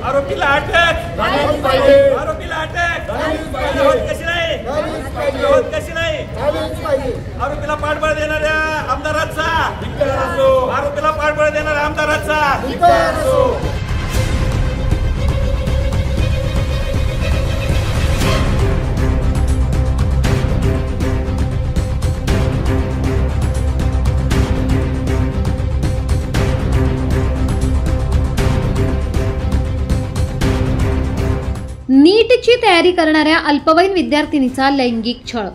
आरोपीला अटक झालीच पाहिजे. आरोपीला अटक झालीच पाहिजे. होत कशी नाही झालीच पाहिजे. होत कशी नाही झालीच पाहिजे. आरोपीला पाठबळ देणाऱ्या आमदाराचा धिक्कार असो. आरोपीला पाठबळ देणाऱ्या आमदाराचा धिक्कार असो. नीटची तयारी करणाऱ्या अल्पवयीन विद्यार्थिनीचा लैंगिक छळ.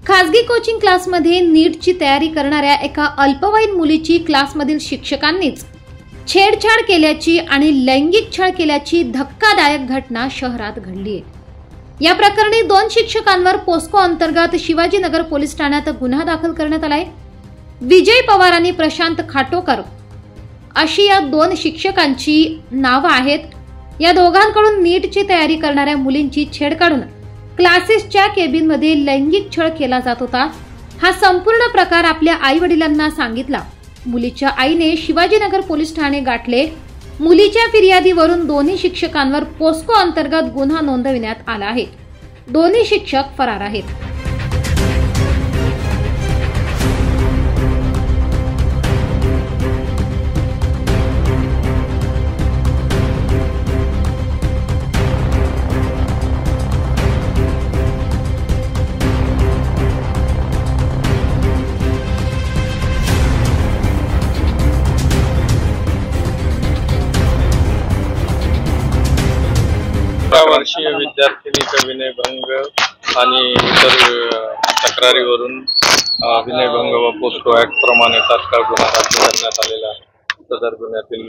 खासगी कोचिंग क्लासमध्ये नीटची तयारी करणाऱ्या एका अल्पवयीन मुलीची क्लासमधील शिक्षकांनीच छेडछाड केल्याची आणि लैंगिक छळ केल्याची धक्कादायक घटना शहरात घडली आहे. या प्रकरणी 2 शिक्षकांवर पोस्को अंतर्गत शिवाजीनगर पोलीस ठाण्यात गुन्हा दाखल करण्यात आलाय. विजय पवार आणि प्रशांत खाटोकर अशी या 2 शिक्षकांची नावं आहेत. या दोघांकडून नीटची तयारी करणाऱ्या मुलींची छेड काढून क्लासेसच्या केबिनमध्ये लैंगिक छळ केला जात होता. हा संपूर्ण प्रकार आपल्या आई वडिलांना सांगितला. मुलीच्या आईने शिवाजीनगर पोलीस ठाणे गाठले. मुलीच्या फिर्यादीवरून दोन्ही शिक्षकांवर पोस्को अंतर्गत गुन्हा नोंदविण्यात आला आहे. दोन्ही शिक्षक फरार आहेत. वर्षीय विद्यार्थिनीचा विनयभंग आणि इतर तक्रारीवरून विनयभंग व पोस्को ऍक्ट प्रमाणे तात्काळ गुन्हा दाखल करण्यात आलेला आहे. सदर गुन्ह्यातील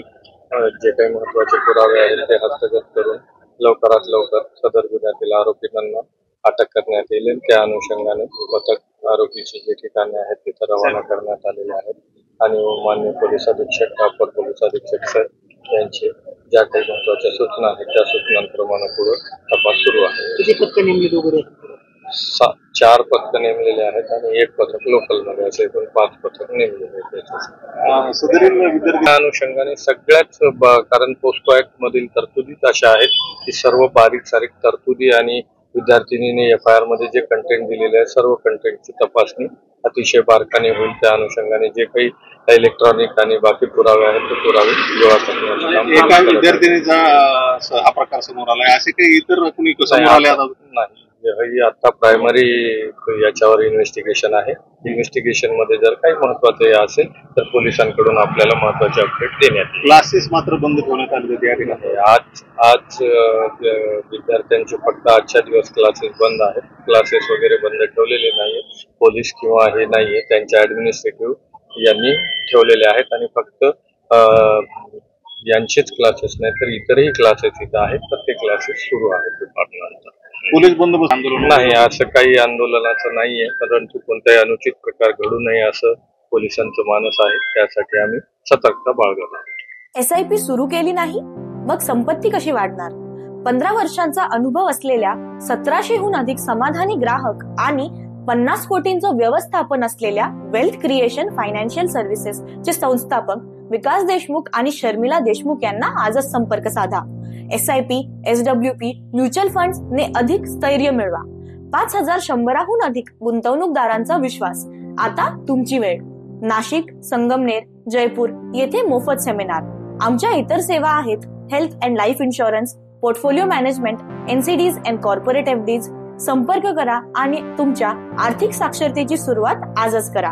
जे काही महत्त्वाचे पुरावे आहेत ते हस्तगत करून लवकरात लवकर सदर गुन्ह्यातील आरोपींना अटक करण्यात येईल. त्या अनुषंगाने पथक आरोपीचे जे ठिकाणे आहेत तिथे रवाना करण्यात आलेले आहेत आणि माननीय पोलीस अधीक्षक अपर पोलीस अधीक्षक सर यांचे ज्या काही महत्वाच्या सूचना आहेत त्या सूचनांप्रमाणे पुढे तपास सुरू आहे. किती पथक नेमले वगैरे? 4 पथक नेमलेले आहेत आणि 1 पथक लोकल मध्ये असे एकूण 5 पथक नेमलेले आहेत. त्या अनुषंगाने सगळ्याच कारण पोस्को ऍक्ट मधील तरतुदीच अशा आहेत की सर्व बारीक सारीक तरतुदी आणि विद्यार्थिनीने FIR मध्ये जे कंटेंट दिलेले आहे सर्व कंटेंटची तपासणी अतिशय बारकाने होईल. त्या अनुषंगाने जे काही इलेक्ट्रॉनिक आणि बाकी पुरावे आहेत ते पुरावे गोळा करण्याचे एका विद्यार्थिनीचा हा प्रकार समोर आलाय, असे काही इतर कुणी समोर आले नाही. ही आता प्रायमरी याच्यावर इन्व्हेस्टिगेशन आहे. इन्व्हेस्टिगेशन मध्ये जर काही महत्वाचं असेल तर पोलिसांकडून आपल्याला महत्वाचे अपडेट देण्यात येईल. क्लासेस मात्र बंद ठेवण्यात आले त्या ठिकाणी. आज विद्यार्थ्यांचे फक्त आजच्या दिवस क्लासेस बंद आहेत. क्लासेस वगैरे बंद ठेवलेले नाहीये. पोलीस किंवा हे नाहीये, त्यांच्या ऍडमिनिस्ट्रेटिव्ह यांनी ठेवलेले आहेत आणि फक्त यांचेच क्लासेस नाही तर इतरही क्लासेस इथं आहेत तर ते क्लासेस सुरू आहेत डिपार्टमेंटला. पोलीस बंदोबस्त आंदोलन नाही, असं काही आंदोलनाचं नाहीये, परंतु कोणताही अनुचित प्रकार घडू नये असं पोलिसांचं मानस आहे. त्यासाठी आम्ही सतर्कता बाळगत आहोत. SIP सुरू केली नाही मग संपत्ती कशी वाढणार? 15 वर्षांचा अनुभव असलेल्या 1700हून अधिक समाधानी ग्राहक आणि 50 कोटींचं व्यवस्थापन असलेल्या वेल्थ क्रिएशन फायनान्शियल सर्व्हिसेस चे संस्थापक विकास देशमुख आणि शर्मिला देशमुख यांना आजच संपर्क साधा. SIP, SWP, म्युच्युअल फंड्स ने अधिक स्थैर्य मिळवा. 5100हून अधिक गुंतवणूकदारांचा विश्वास. आता तुमची वेळ. नाशिक, संगमनेर, जयपूर येथे मोफत सेमिनार. आमच्या इतर सेवा आहेत health and life insurance, portfolio management, NCDs and corporate FDs. संपर्क करा आणि तुमच्या आर्थिक साक्षरतेची सुरुवात आजच करा.